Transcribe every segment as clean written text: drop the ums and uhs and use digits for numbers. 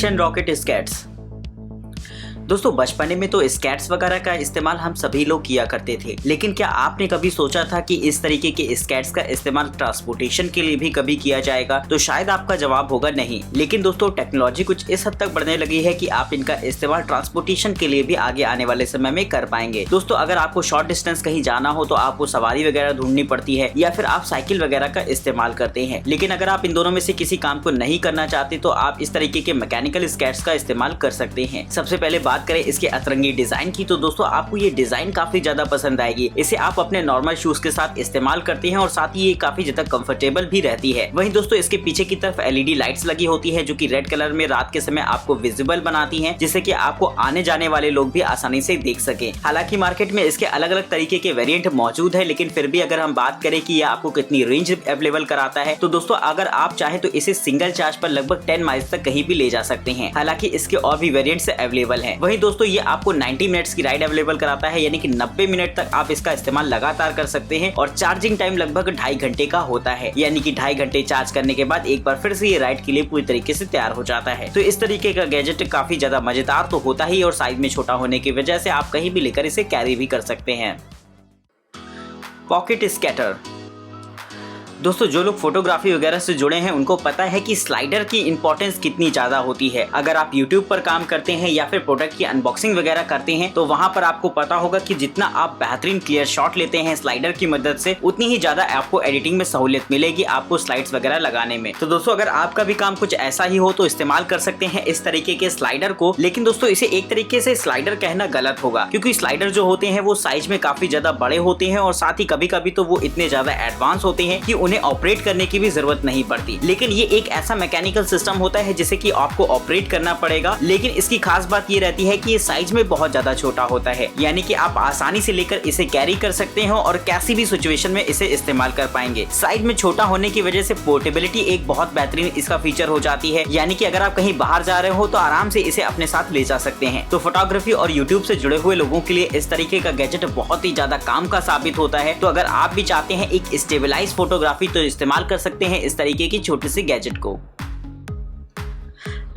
Action rocket skates. दोस्तों बचपने में तो स्केट्स वगैरह का इस्तेमाल हम सभी लोग किया करते थे, लेकिन क्या आपने कभी सोचा था कि इस तरीके के स्केट्स का इस्तेमाल ट्रांसपोर्टेशन के लिए भी कभी किया जाएगा? तो शायद आपका जवाब होगा नहीं। लेकिन दोस्तों टेक्नोलॉजी कुछ इस हद तक बढ़ने लगी है कि आप इनका इस्तेमाल ट्रांसपोर्टेशन के लिए भी आगे आने वाले समय में कर पाएंगे। दोस्तों अगर आपको शॉर्ट डिस्टेंस कहीं जाना हो तो आपको सवारी वगैरह ढूंढनी पड़ती है या फिर आप साइकिल वगैरह का इस्तेमाल करते हैं। लेकिन अगर आप इन दोनों में से किसी काम को नहीं करना चाहते तो आप इस तरीके के मैकेनिकल स्केट्स का इस्तेमाल कर सकते हैं। सबसे पहले बात करें इसके अतरंगी डिजाइन की, तो दोस्तों आपको ये डिजाइन काफी ज्यादा पसंद आएगी। इसे आप अपने नॉर्मल शूज के साथ इस्तेमाल करते हैं और साथ ही ये काफी ज्यादा कंफर्टेबल भी रहती है। वहीं दोस्तों इसके पीछे की तरफ एलईडी लाइट्स लगी होती है जो कि रेड कलर में रात के समय आपको विजिबल बनाती हैं, जिससे कि आपको आने जाने वाले लोग भी आसानी से देख सके। हालांकि मार्केट में इसके अलग अलग तरीके के वेरिएंट मौजूद है, लेकिन फिर भी अगर हम बात करें कि ये आपको कितनी रेंज अवेलेबल कराता है, तो दोस्तों अगर आप चाहें तो इसे सिंगल चार्ज पर लगभग 10 माइल्स तक कहीं भी ले जा सकते हैं। हालांकि इसके और भी वेरिएंट्स अवेलेबल हैं। वहीं दोस्तों ये आपको 90 मिनट्स की राइड अवेलेबल कराता है, यानी कि 90 मिनट तक आप इसका इस्तेमाल लगातार कर सकते हैं और चार्जिंग टाइम लगभग 2.5 घंटे का होता है, यानी कि 2.5 घंटे चार्ज करने के बाद एक बार फिर से ये राइड के लिए पूरी तरीके से तैयार हो जाता है। तो इस तरीके का गैजेट काफी ज्यादा मजेदार तो होता ही और साइज में छोटा होने की वजह से आप कहीं भी लेकर इसे कैरी भी कर सकते हैं। Pocket skater. दोस्तों जो लोग फोटोग्राफी वगैरह से जुड़े हैं उनको पता है कि स्लाइडर की इंपॉर्टेंस कितनी ज्यादा होती है। अगर आप YouTube पर काम करते हैं या फिर प्रोडक्ट की अनबॉक्सिंग वगैरह करते हैं तो वहां पर आपको पता होगा कि जितना आप बेहतरीन क्लियर शॉट लेते हैं स्लाइडर की मदद से, उतनी ही ज्यादा आपको एडिटिंग में सहूलियत मिलेगी आपको स्लाइड्स वगैरह लगाने में। तो दोस्तों अगर आपका भी काम कुछ ऐसा ही हो तो इस्तेमाल कर सकते हैं इस तरीके के स्लाइडर को। लेकिन दोस्तों इसे एक तरीके से स्लाइडर कहना गलत होगा, क्योंकि स्लाइडर जो होते हैं वो साइज में काफी ज्यादा बड़े होते हैं और साथ ही कभी कभी तो वो इतने ज्यादा एडवांस होते हैं कि उन्हें ऑपरेट करने की भी जरूरत नहीं पड़ती। लेकिन ये एक ऐसा मैकेनिकल सिस्टम होता है जिसे कि आपको ऑपरेट करना पड़ेगा। लेकिन इसकी खास बात ये रहती है कि ये साइज में बहुत ज्यादा छोटा होता है, यानी कि आप आसानी से लेकर इसे कैरी कर सकते हैं और कैसी भी सिचुएशन में इसे इस्तेमाल कर पाएंगे। साइज में छोटा होने की वजह से पोर्टेबिलिटी एक बहुत बेहतरीन इसका फीचर हो जाती है, यानी कि अगर आप कहीं बाहर जा रहे हो तो आराम से इसे अपने साथ ले जा सकते हैं। तो फोटोग्राफी और यूट्यूब से जुड़े हुए लोगों के लिए इस तरीके का गैजेट बहुत ही ज्यादा काम का साबित होता है। तो अगर आप भी चाहते हैं एक स्टेबलाइज फोटोग्राफी तो इस्तेमाल कर सकते हैं इस तरीके की छोटी सी गैजेट को।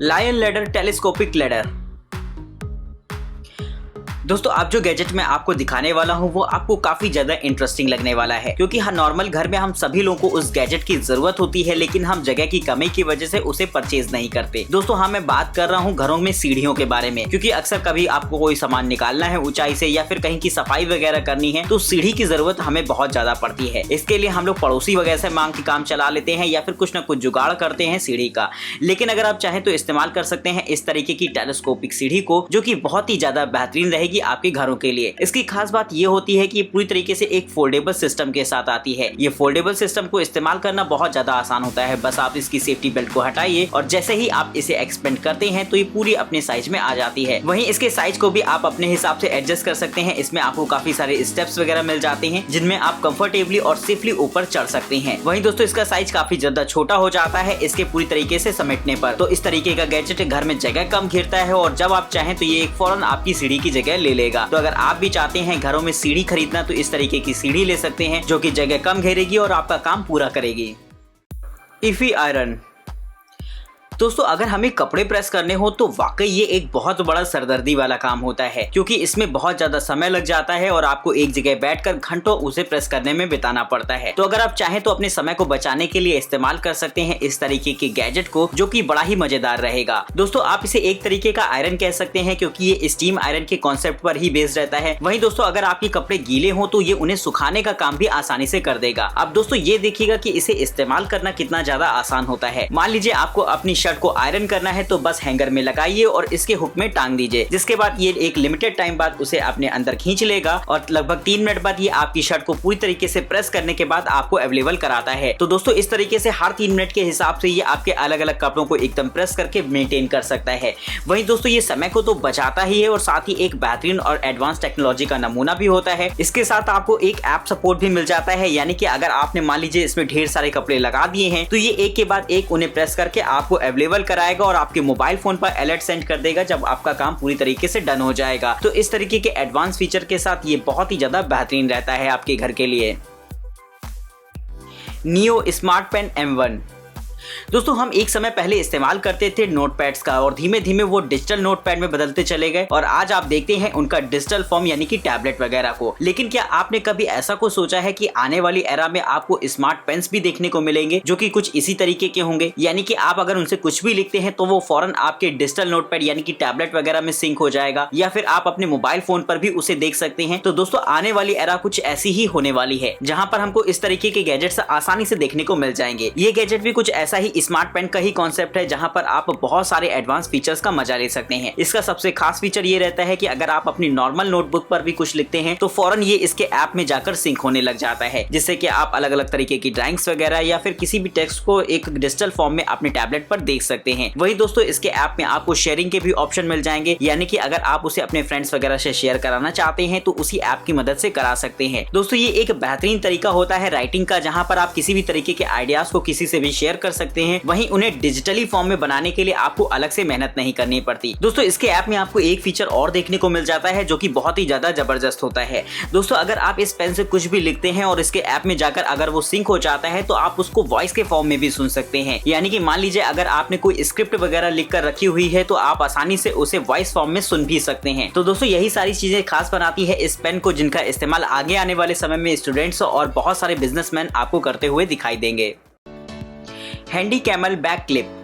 Lion ladder telescopic ladder. दोस्तों आप जो गैजेट मैं आपको दिखाने वाला हूँ वो आपको काफी ज्यादा इंटरेस्टिंग लगने वाला है, क्योंकि हर नॉर्मल घर में हम सभी लोगों को उस गैजेट की जरूरत होती है, लेकिन हम जगह की कमी की वजह से उसे परचेज नहीं करते। दोस्तों हाँ मैं बात कर रहा हूँ घरों में सीढ़ियों के बारे में, क्योंकि अक्सर कभी आपको कोई सामान निकालना है ऊंचाई से या फिर कहीं की सफाई वगैरह करनी है तो सीढ़ी की जरूरत हमें बहुत ज्यादा पड़ती है। इसके लिए हम लोग पड़ोसी वगैरह से मांग के काम चला लेते हैं या फिर कुछ न कुछ जुगाड़ करते हैं सीढ़ी का। लेकिन अगर आप चाहें तो इस्तेमाल कर सकते हैं इस तरीके की टेलीस्कोपिक सीढ़ी को, जो कि बहुत ही ज्यादा बेहतरीन रहेगी आपके घरों के लिए। इसकी खास बात ये होती है कि ये पूरी तरीके से एक फोल्डेबल सिस्टम के साथ आती है। ये फोल्डेबल सिस्टम को इस्तेमाल करना बहुत ज्यादा आसान होता है। बस आप इसकी सेफ्टी बेल्ट को हटाइए और जैसे ही आप इसे एक्सपेंड करते हैं तो ये पूरी अपने साइज में आ जाती है। वहीं इसके साइज को भी आप अपने हिसाब से एडजस्ट कर सकते हैं। इसमें आपको काफी सारे स्टेप्स वगैरह मिल जाते हैं जिनमें आप कंफर्टेबली और सेफली ऊपर चढ़ सकते हैं। वहीं दोस्तों इसका साइज काफी ज्यादा छोटा हो जाता है इसके पूरी तरीके से समेटने पर। तो इस तरीके का गैजेट घर में जगह कम घेरता है और जब आप चाहें तो ये एक फौरन आपकी सीढ़ी की जगह ले लेगा। तो अगर आप भी चाहते हैं घरों में सीढ़ी खरीदना तो इस तरीके की सीढ़ी ले सकते हैं, जो कि जगह कम घेरेगी और आपका काम पूरा करेगी। इफी आयरन। दोस्तों अगर हमें कपड़े प्रेस करने हो तो वाकई ये एक बहुत बड़ा सरदर्दी वाला काम होता है, क्योंकि इसमें बहुत ज्यादा समय लग जाता है और आपको एक जगह बैठकर घंटों उसे प्रेस करने में बिताना पड़ता है। तो अगर आप चाहें तो अपने समय को बचाने के लिए इस्तेमाल कर सकते हैं इस तरीके के गैजेट को, जो कि बड़ा ही मजेदार रहेगा। दोस्तों आप इसे एक तरीके का आयरन कह सकते हैं, क्योंकि ये स्टीम आयरन के कॉन्सेप्ट पर ही बेस्ड रहता है। वहीं दोस्तों अगर आपके कपड़े गीले हो तो ये उन्हें सुखाने का काम भी आसानी से कर देगा। अब दोस्तों ये देखिएगा कि इसे इस्तेमाल करना कितना ज्यादा आसान होता है। मान लीजिए आपको अपनी शर्ट को आयरन करना है तो बस हैंगर में लगाइए और इसके हुक में टांग दीजिए, जिसके बाद ये एक लिमिटेड टाइम बाद उसे अपने अंदर खींच लेगा और लगभग 3 मिनट बाद ये आपकी शर्ट को पूरी तरीके से प्रेस करने के बाद आपको अवेलेबल कराता है। तो दोस्तों इस तरीके से हर 3 मिनट के हिसाब से ये आपके अलग अलग कपड़ों को एकदम प्रेस करके मेंटेन कर सकता है। वहीं दोस्तों ये समय को तो बचाता ही है और साथ ही एक बेहतरीन और एडवांस टेक्नोलॉजी का नमूना भी होता है। इसके साथ आपको एक ऐप सपोर्ट भी मिल जाता है, यानी कि अगर आपने मान लीजिए इसमें ढेर सारे कपड़े लगा दिए हैं तो ये एक के बाद एक उन्हें प्रेस करके आपको अवेलेबल कराएगा और आपके मोबाइल फोन पर अलर्ट सेंड कर देगा जब आपका काम पूरी तरीके से डन हो जाएगा। तो इस तरीके के एडवांस फीचर के साथ ये बहुत ही ज्यादा बेहतरीन रहता है आपके घर के लिए। Neo smart pen M1। दोस्तों हम एक समय पहले इस्तेमाल करते थे नोटपैड्स का और धीमे धीमे वो डिजिटल नोटपैड में बदलते चले गए और आज आप देखते हैं उनका डिजिटल फॉर्म यानी कि टैबलेट वगैरह को। लेकिन क्या आपने कभी ऐसा को सोचा है कि आने वाली एरा में आपको स्मार्ट पेन्स भी देखने को मिलेंगे जो कि कुछ इसी तरीके के होंगे, यानी कि आप अगर उनसे कुछ भी लिखते हैं तो वो फौरन आपके डिजिटल नोटपैड यानी कि टैबलेट वगैरह में सिंक हो जाएगा या फिर आप अपने मोबाइल फोन पर भी उसे देख सकते हैं। तो दोस्तों आने वाली एरा कुछ ऐसी ही होने वाली है जहाँ पर हमको इस तरीके के गैजेट्स आसानी से देखने को मिल जाएंगे। ये गैजेट भी कुछ ऐसा ही स्मार्ट पेन का ही कॉन्सेप्ट है जहां पर आप बहुत सारे एडवांस फीचर्स का मजा ले सकते हैं। इसका सबसे खास फीचर ये रहता है कि अगर आप अपनी नॉर्मल नोटबुक पर भी कुछ लिखते हैं तो फौरन ये इसके ऐप में जाकर सिंक होने लग जाता है, जिससे कि आप अलग अलग तरीके की ड्राइंग्स वगैरह या फिर किसी भी टेक्स्ट को एक डिजिटल फॉर्म में अपने टैबलेट पर देख सकते हैं। वही दोस्तों इसके ऐप में आपको शेयरिंग के भी ऑप्शन मिल जाएंगे, यानी कि अगर आप उसे अपने फ्रेंड्स वगैरह से शेयर कराना चाहते हैं तो उसी ऐप की मदद से करा सकते हैं। दोस्तों ये एक बेहतरीन तरीका होता है राइटिंग का, जहां पर आप किसी भी तरीके के आइडियाज को किसी से भी शेयर कर सकते हैं, वहीं उन्हें डिजिटली फॉर्म में बनाने के लिए आपको अलग से मेहनत नहीं करनी पड़ती। दोस्तों इसके ऐप में आपको एक फीचर और देखने को मिल जाता है जो कि बहुत ही ज्यादा जबरदस्त होता है। दोस्तों अगर आप इस पेन से कुछ भी लिखते हैं और इसके ऐप में जाकर अगर वो सिंक हो जाता है तो आप उसको वॉइस के फॉर्म में भी सुन सकते हैं, यानी कि मान लीजिए अगर आपने कोई स्क्रिप्ट वगैरह लिख कर रखी हुई है तो आप आसानी से उसे वॉइस फॉर्म में सुन भी सकते हैं। तो दोस्तों यही सारी चीजें खास बनाती है इस पेन को, जिनका इस्तेमाल आगे आने वाले समय में स्टूडेंट्स और बहुत सारे बिजनेसमैन आपको करते हुए दिखाई देंगे। Handy camel bag clip.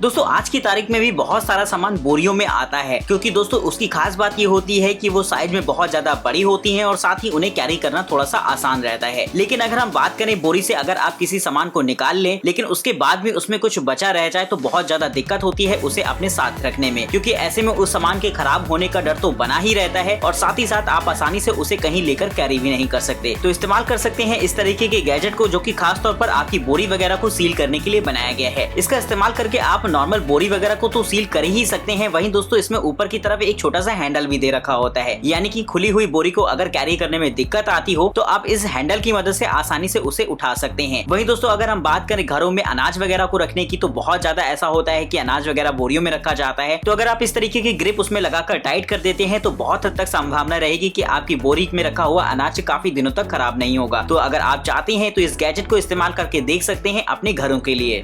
दोस्तों आज की तारीख में भी बहुत सारा सामान बोरियों में आता है, क्योंकि दोस्तों उसकी खास बात ये होती है कि वो साइज में बहुत ज्यादा बड़ी होती हैं और साथ ही उन्हें कैरी करना थोड़ा सा आसान रहता है। लेकिन अगर हम बात करें बोरी से अगर आप किसी सामान को निकाल लें लेकिन उसके बाद भी उसमें कुछ बचा रह जाए तो बहुत ज्यादा दिक्कत होती है उसे अपने साथ रखने में, क्योंकि ऐसे में उस सामान के खराब होने का डर तो बना ही रहता है और साथ ही साथ आप आसानी से उसे कहीं लेकर कैरी भी नहीं कर सकते। तो इस्तेमाल कर सकते हैं इस तरीके के गैजेट को जो कि खास तौर पर आपकी बोरी वगैरह को सील करने के लिए बनाया गया है। इसका इस्तेमाल करके आप नॉर्मल बोरी वगैरह को तो सील कर ही सकते हैं, वहीं दोस्तों इसमें ऊपर की तरफ एक छोटा सा हैंडल भी दे रखा होता है, यानी कि खुली हुई बोरी को अगर कैरी करने में दिक्कत आती हो तो आप इस हैंडल की मदद से आसानी से उसे उठा सकते हैं। वहीं दोस्तों अगर हम बात करें घरों में अनाज वगैरह को रखने की, तो बहुत ज्यादा ऐसा होता है कि अनाज वगैरह बोरियों में रखा जाता है, तो अगर आप इस तरीके की ग्रिप उसमें लगाकर टाइट कर देते हैं तो बहुत हद तक संभावना रहेगी कि आपकी बोरी में रखा हुआ अनाज काफी दिनों तक खराब नहीं होगा। तो अगर आप चाहते हैं तो इस गैजेट को इस्तेमाल करके देख सकते हैं अपने घरों के लिए।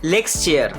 Legs chair.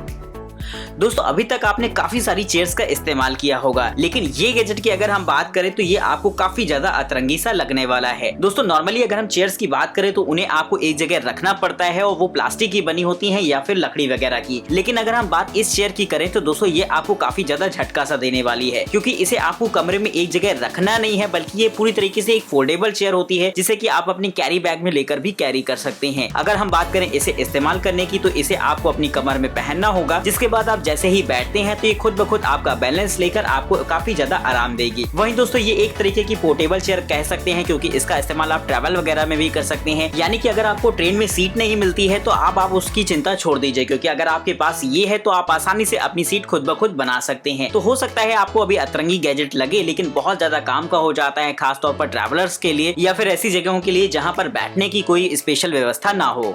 दोस्तों अभी तक आपने काफी सारी चेयर्स का इस्तेमाल किया होगा, लेकिन ये गैजेट की अगर हम बात करें तो ये आपको काफी ज्यादा अतरंगी सा लगने वाला है। दोस्तों नॉर्मली अगर हम चेयर्स की बात करें तो उन्हें आपको एक जगह रखना पड़ता है और वो प्लास्टिक की बनी होती है या फिर लकड़ी वगैरह की। लेकिन अगर हम बात इस चेयर की करें तो दोस्तों ये आपको काफी ज्यादा झटका सा देने वाली है, क्योंकि इसे आपको कमरे में एक जगह रखना नहीं है, बल्कि ये पूरी तरीके से एक फोल्डेबल चेयर होती है जिसे कि आप अपनी कैरी बैग में लेकर भी कैरी कर सकते हैं। अगर हम बात करें इसे इस्तेमाल करने की तो इसे आपको अपनी कमर में पहनना होगा, जिसके बाद आप जैसे ही बैठते हैं तो ये खुद ब खुद आपका बैलेंस लेकर आपको काफी ज्यादा आराम देगी। वहीं दोस्तों ये एक तरीके की पोर्टेबल चेयर कह सकते हैं, क्योंकि इसका इस्तेमाल आप ट्रैवल वगैरह में भी कर सकते हैं, यानी कि अगर आपको ट्रेन में सीट नहीं मिलती है तो आप उसकी चिंता छोड़ दीजिए, क्योंकि अगर आपके पास ये है तो आप आसानी से अपनी सीट खुद ब खुद बना सकते हैं। तो हो सकता है आपको अभी अतरंगी गैजेट लगे, लेकिन बहुत ज्यादा काम का हो जाता है, खास तौर पर ट्रैवलर्स के लिए या फिर ऐसी जगहों के लिए जहाँ पर बैठने की कोई स्पेशल व्यवस्था ना हो।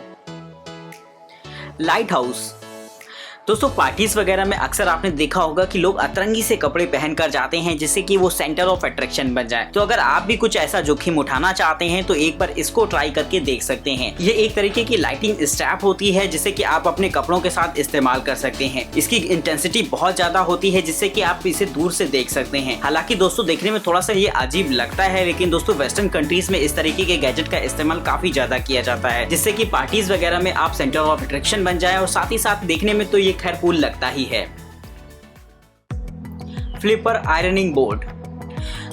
Light house. दोस्तों पार्टीज वगैरह में अक्सर आपने देखा होगा कि लोग अतरंगी से कपड़े पहनकर जाते हैं जिससे कि वो सेंटर ऑफ अट्रैक्शन बन जाए। तो अगर आप भी कुछ ऐसा जोखिम उठाना चाहते हैं तो एक बार इसको ट्राई करके देख सकते हैं। ये एक तरीके की लाइटिंग स्ट्रैप होती है जिसे कि आप अपने कपड़ों के साथ इस्तेमाल कर सकते हैं। इसकी इंटेंसिटी बहुत ज्यादा होती है जिससे कि आप इसे दूर से देख सकते हैं। हालांकि दोस्तों देखने में थोड़ा सा ये अजीब लगता है, लेकिन दोस्तों वेस्टर्न कंट्रीज में इस तरीके के गैजेट का इस्तेमाल काफी ज्यादा किया जाता है, जिससे कि पार्टीज वगैरह में आप सेंटर ऑफ अट्रैक्शन बन जाए और साथ ही साथ देखने में तो ये खैर कूल लगता ही है। Flipper ironing board.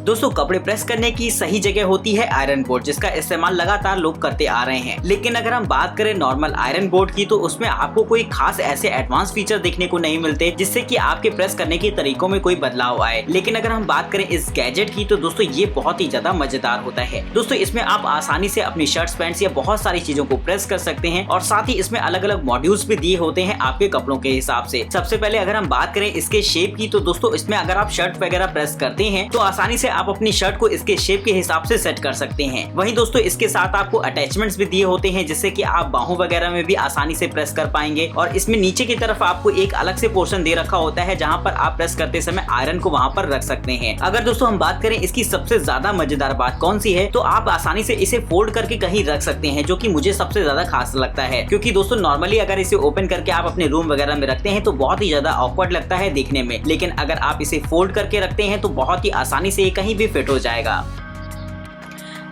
दोस्तों कपड़े प्रेस करने की सही जगह होती है आयरन बोर्ड, जिसका इस्तेमाल लगातार लोग करते आ रहे हैं। लेकिन अगर हम बात करें नॉर्मल आयरन बोर्ड की तो उसमें आपको कोई खास ऐसे एडवांस फीचर देखने को नहीं मिलते जिससे कि आपके प्रेस करने के तरीकों में कोई बदलाव आए। लेकिन अगर हम बात करें इस गैजेट की तो दोस्तों ये बहुत ही ज्यादा मजेदार होता है। दोस्तों इसमें आप आसानी से अपनी शर्ट्स पैंट्स या बहुत सारी चीजों को प्रेस कर सकते हैं और साथ ही इसमें अलग अलग मॉड्यूल्स भी दिए होते हैं आपके कपड़ों के हिसाब से। सबसे पहले अगर हम बात करें इसके शेप की तो दोस्तों इसमें अगर आप शर्ट वगैरह प्रेस करते हैं तो आसानी से आप अपनी शर्ट को इसके शेप के हिसाब से सेट कर सकते हैं। वहीं दोस्तों इसके साथ आपको अटैचमेंट्स भी दिए होते हैं जिससे कि आप बाहों वगैरह में भी आसानी से प्रेस कर पाएंगे। और इसमें नीचे की तरफ आपको एक अलग से पोर्शन दे रखा होता है जहां पर आप प्रेस करते समय आयरन को वहां पर रख सकते हैं। अगर दोस्तों हम बात करें इसकी सबसे ज्यादा मजेदार बात कौन सी है, तो आप आसानी से इसे फोल्ड करके कहीं रख सकते हैं, जो कि मुझे सबसे ज्यादा खास लगता है। क्योंकि दोस्तों नॉर्मली अगर इसे ओपन करके आप अपने रूम वगैरह में रखते हैं तो बहुत ही ज्यादा ऑकवर्ड लगता है देखने में, लेकिन अगर आप इसे फोल्ड करके रखते हैं तो बहुत ही आसानी से ये कहीं भी फिट हो जाएगा।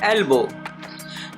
एल्बो।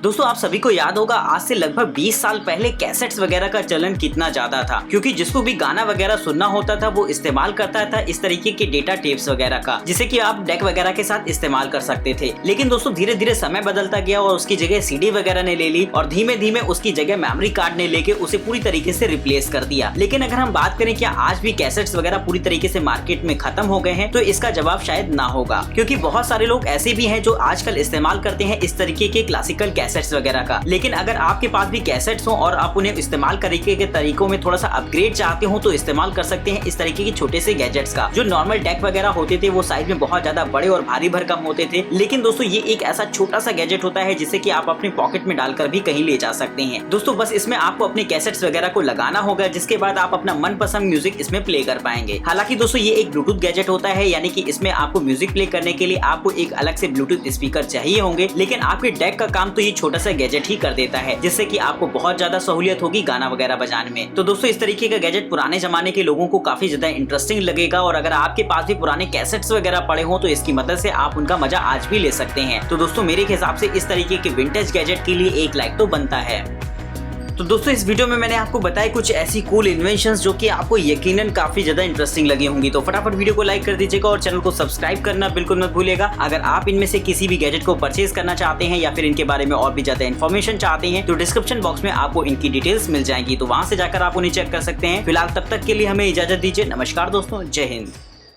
दोस्तों आप सभी को याद होगा आज से लगभग 20 साल पहले कैसेट्स वगैरह का चलन कितना ज्यादा था, क्योंकि जिसको भी गाना वगैरह सुनना होता था वो इस्तेमाल करता था इस तरीके के डेटा टेप्स वगैरह का, जिसे कि आप डेक वगैरह के साथ इस्तेमाल कर सकते थे। लेकिन दोस्तों धीरे धीरे समय बदलता गया और उसकी जगह सीडी वगैरह ने ले ली और धीमे धीमे उसकी जगह मेमोरी कार्ड ने लेके उसे पूरी तरीके से रिप्लेस कर दिया। लेकिन अगर हम बात करें क्या आज भी कैसेट्स वगैरह पूरी तरीके से मार्केट में खत्म हो गए हैं, तो इसका जवाब शायद ना होगा, क्योंकि बहुत सारे लोग ऐसे भी हैं जो आजकल इस्तेमाल करते हैं इस तरीके के क्लासिकल कैसेट्स वगैरह का। लेकिन अगर आपके पास भी कैसेट्स हो और आप उन्हें इस्तेमाल करने के तरीकों में थोड़ा सा अपग्रेड चाहते हो तो इस्तेमाल कर सकते हैं इस तरीके के छोटे से गैजेट्स का। जो नॉर्मल डेक वगैरह होते थे वो साइज में बहुत ज्यादा बड़े और भारी भरकम होते थे, लेकिन दोस्तों ये एक ऐसा छोटा सा गैजेट होता है जिसे कि आप अपने पॉकेट में डालकर भी कहीं ले जा सकते हैं। दोस्तों बस इसमें आपको अपने कैसेट्स वगैरह को लगाना होगा, जिसके बाद आप अपना मनपसंद म्यूजिक इसमें प्ले कर पाएंगे। हालांकि दोस्तों ये एक ब्लूटूथ गैजेट होता है, यानी कि इसमें आपको म्यूजिक प्ले करने के लिए आपको एक अलग से ब्लूटूथ स्पीकर चाहिए होंगे, लेकिन आपके डेक का काम तो ये छोटा सा गैजेट ही कर देता है, जिससे कि आपको बहुत ज्यादा सहूलियत होगी गाना वगैरह बजाने में। तो दोस्तों इस तरीके का गैजेट पुराने जमाने के लोगों को काफी ज्यादा इंटरेस्टिंग लगेगा, और अगर आपके पास भी पुराने कैसेट्स वगैरह पड़े हो तो इसकी मदद से आप उनका मजा आज भी ले सकते हैं। तो दोस्तों मेरे हिसाब से इस तरीके के विंटेज गैजेट के लिए एक लाइक तो बनता है। तो दोस्तों इस वीडियो में मैंने आपको बताया कुछ ऐसी कूल इन्वेंशंस जो कि आपको यकीनन काफी ज्यादा इंटरेस्टिंग लगी होंगी। तो फटाफट वीडियो को लाइक कर दीजिएगा और चैनल को सब्सक्राइब करना बिल्कुल मत भूलिएगा। अगर आप इनमें से किसी भी गैजेट को परचेज करना चाहते हैं या फिर इनके बारे में और भी ज्यादा इन्फॉर्मेशन चाहते हैं तो डिस्क्रिप्शन बॉक्स में आपको इनकी डिटेल्स मिल जाएंगी, तो वहां से जाकर आप उन्हें चेक कर सकते हैं। फिलहाल तब तक के लिए हमें इजाजत दीजिए। नमस्कार दोस्तों, जय हिंद।